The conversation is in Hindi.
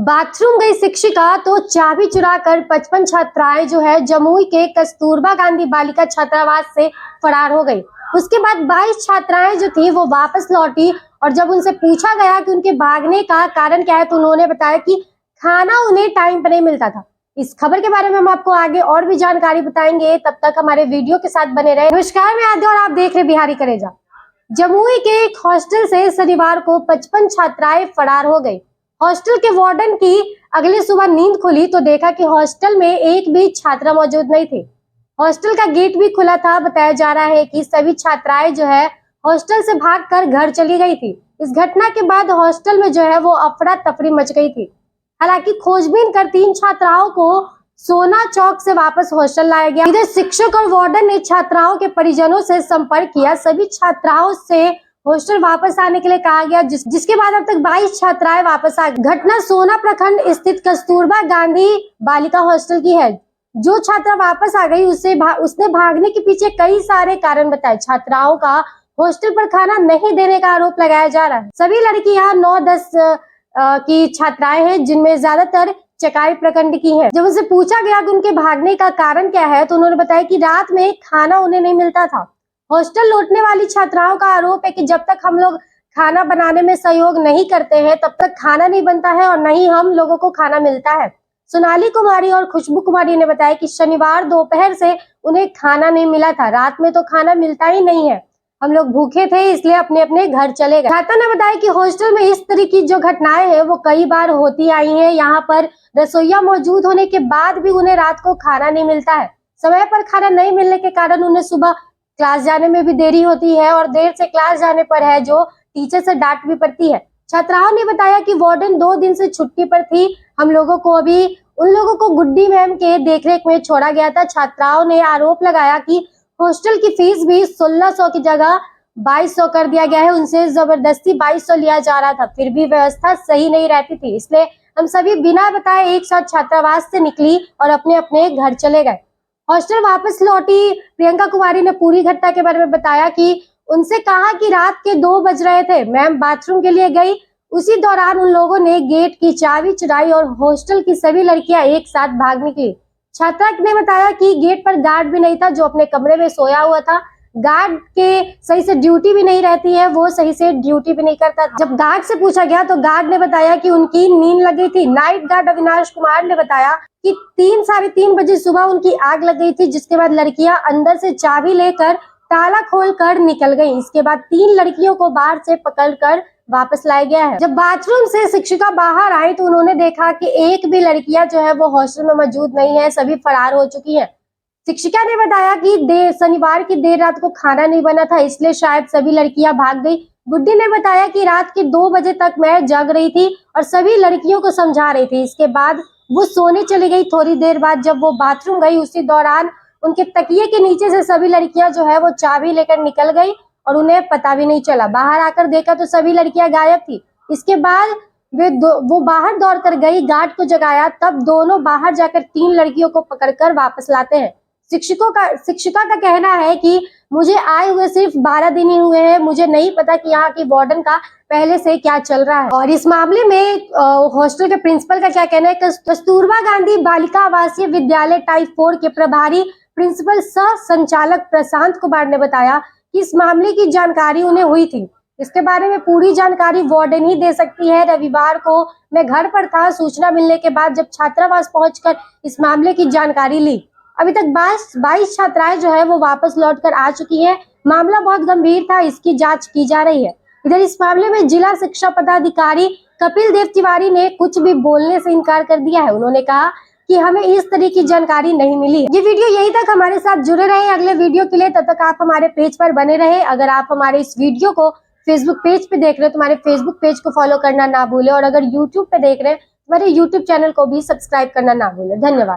बाथरूम गई शिक्षिका तो चाबी चुराकर 55 छात्राएं जो है जमुई के कस्तूरबा गांधी बालिका छात्रावास से फरार हो गई। उसके बाद 22 छात्राएं जो थी वो वापस लौटी और जब उनसे पूछा गया कि उनके भागने का कारण क्या है तो उन्होंने बताया कि खाना उन्हें टाइम पर नहीं मिलता था। इस खबर के बारे में हम आपको आगे और भी जानकारी बताएंगे, तब तक हमारे वीडियो के साथ बने रहे। नमस्कार, मैं आद्या और आप देख रहे बिहारी करेजा। जमुई के एक हॉस्टल से शनिवार को 55 छात्राएं फरार हो गई। हॉस्टल के वार्डन की अगली सुबह नींद खुली तो देखा कि हॉस्टल में एक भी छात्रा मौजूद नहीं थी। हॉस्टल का गेट भी खुला था। बताया जा रहा है कि सभी छात्राएं जो है हॉस्टल से भागकर घर चली गई थी। इस घटना के बाद हॉस्टल में जो है वो अफरा तफरी मच गई थी। हालांकि खोजबीन कर 3 छात्राओं को सोना चौक से वापस हॉस्टल लाया गया। इधर शिक्षक और वार्डन ने छात्राओं के परिजनों से संपर्क किया। सभी छात्राओं से हॉस्टल वापस आने के लिए कहा गया, जिसके बाद अब तक 22 छात्राएं वापस आ गई। घटना सोना प्रखंड स्थित कस्तूरबा गांधी बालिका हॉस्टल की है। जो छात्रा वापस आ गई उसने भागने के पीछे कई सारे कारण बताए। छात्राओं का हॉस्टल पर खाना नहीं देने का आरोप लगाया जा रहा है। सभी लड़कियां 9-10 की छात्राएं हैं, जिनमें ज्यादातर चकाई प्रखंड की है। जब उनसे पूछा गया कि उनके भागने का कारण क्या है तो उन्होंने बताया कि रात में खाना उन्हें नहीं मिलता था। हॉस्टल लौटने वाली छात्राओं का आरोप है कि जब तक हम लोग खाना बनाने में सहयोग नहीं करते हैं तब तक खाना नहीं बनता है और नहीं हम लोगों को खाना मिलता है। सोनाली कुमारी और खुशबू कुमारी ने बताया कि शनिवार दोपहर से उन्हें खाना नहीं मिला था। रात में तो खाना मिलता ही नहीं है। हम लोग भूखे थे इसलिए अपने अपने घर चले गए। छात्रा ने बताया कि हॉस्टल में इस तरह की जो घटनाएं हैं वो कई बार होती आई हैं। यहाँ पर रसोइया मौजूद होने के बाद भी उन्हें रात को खाना नहीं मिलता है। समय पर खाना नहीं मिलने के कारण उन्हें सुबह क्लास जाने में भी देरी होती है और देर से क्लास जाने पर है जो टीचर से डांट भी पड़ती है। छात्राओं ने बताया कि वार्डन 2 दिन से छुट्टी पर थी। उन लोगों को गुड्डी मैम के देखरेख में छोड़ा गया था। छात्राओं ने आरोप लगाया कि हॉस्टल की फीस भी 1600 की जगह 2200 कर दिया गया है। उनसे जबरदस्ती 2200 लिया जा रहा था, फिर भी व्यवस्था सही नहीं रहती थी। इसलिए हम सभी बिना बताए एक साथ छात्रावास से निकली और अपने अपने घर चले गए। हॉस्टल वापस लौटी प्रियंका कुमारी ने पूरी घटना के बारे में बताया कि उनसे कहा कि रात के 2 बज रहे थे, मैम बाथरूम के लिए गई। उसी दौरान उन लोगों ने गेट की चाबी चुराई और हॉस्टल की सभी लड़कियां एक साथ भाग निकली। छात्रा ने बताया कि गेट पर गार्ड भी नहीं था, जो अपने कमरे में सोया हुआ था। गार्ड के सही से ड्यूटी भी नहीं रहती है, वो सही से ड्यूटी भी नहीं करता। जब गार्ड से पूछा गया तो गार्ड ने बताया कि उनकी नींद लग गई थी। नाइट गार्ड अविनाश कुमार ने बताया कि 3-3:30 बजे सुबह उनकी आग लग गई थी, जिसके बाद लड़कियां अंदर से चाबी लेकर ताला खोलकर निकल गई। इसके बाद 3 लड़कियों को बाहर से पकड़कर वापस लाया गया है। जब बाथरूम से शिक्षिका बाहर आई तो उन्होंने देखा कि एक भी लड़कियां जो है वो हॉस्टल में मौजूद नहीं है, सभी फरार हो चुकी हैं। शिक्षिका ने बताया कि शनिवार की देर रात को खाना नहीं बना था, इसलिए शायद सभी लड़कियां भाग गई। गुड्डी ने बताया कि रात के 2 बजे तक मैं जग रही थी और सभी लड़कियों को समझा रही थी। इसके बाद वो सोने चली गई। थोड़ी देर बाद जब वो बाथरूम गई उसी दौरान उनके तकिए के नीचे से सभी लड़कियां जो है वो चाबी लेकर निकल गई और उन्हें पता भी नहीं चला। बाहर आकर देखा तो सभी लड़कियां गायब थी। इसके बाद वो बाहर दौड़ कर गई, गार्ड को जगाया, तब दोनों बाहर जाकर 3 लड़कियों को पकड़कर वापस लाते हैं। शिक्षिका का कहना है कि मुझे आए हुए सिर्फ 12 दिन ही हुए हैं, मुझे नहीं पता कि यहाँ की वार्डन का पहले से क्या चल रहा है। और इस मामले में हॉस्टल के प्रिंसिपल का क्या कहना है। कस्तूरबा गांधी बालिका आवासीय विद्यालय टाइप 4 के प्रभारी प्रिंसिपल सह संचालक प्रशांत कुमार ने बताया कि इस मामले की जानकारी उन्हें हुई थी। इसके बारे में पूरी जानकारी वार्डन ही दे सकती है। रविवार को मैं घर पर था। सूचना मिलने के बाद जब छात्रावास पहुंचकर इस मामले की जानकारी ली। अभी तक 22 छात्राएं जो है वो वापस लौटकर आ चुकी हैं। मामला बहुत गंभीर था, इसकी जांच की जा रही है। इधर इस मामले में जिला शिक्षा पदाधिकारी कपिल देव तिवारी ने कुछ भी बोलने से इनकार कर दिया है। उन्होंने कहा कि हमें इस तरह की जानकारी नहीं मिली। ये वीडियो यहीं तक, हमारे साथ जुड़े रहे अगले वीडियो के लिए। तब तक आप हमारे पेज पर बने रहे। अगर आप हमारे इस वीडियो को फेसबुक पेज पे देख रहे हो तो हमारे फेसबुक पेज को फॉलो करना ना भूले और अगर यूट्यूब पे देख रहे हैं तो हमारे यूट्यूब चैनल को भी सब्सक्राइब करना ना भूले। धन्यवाद।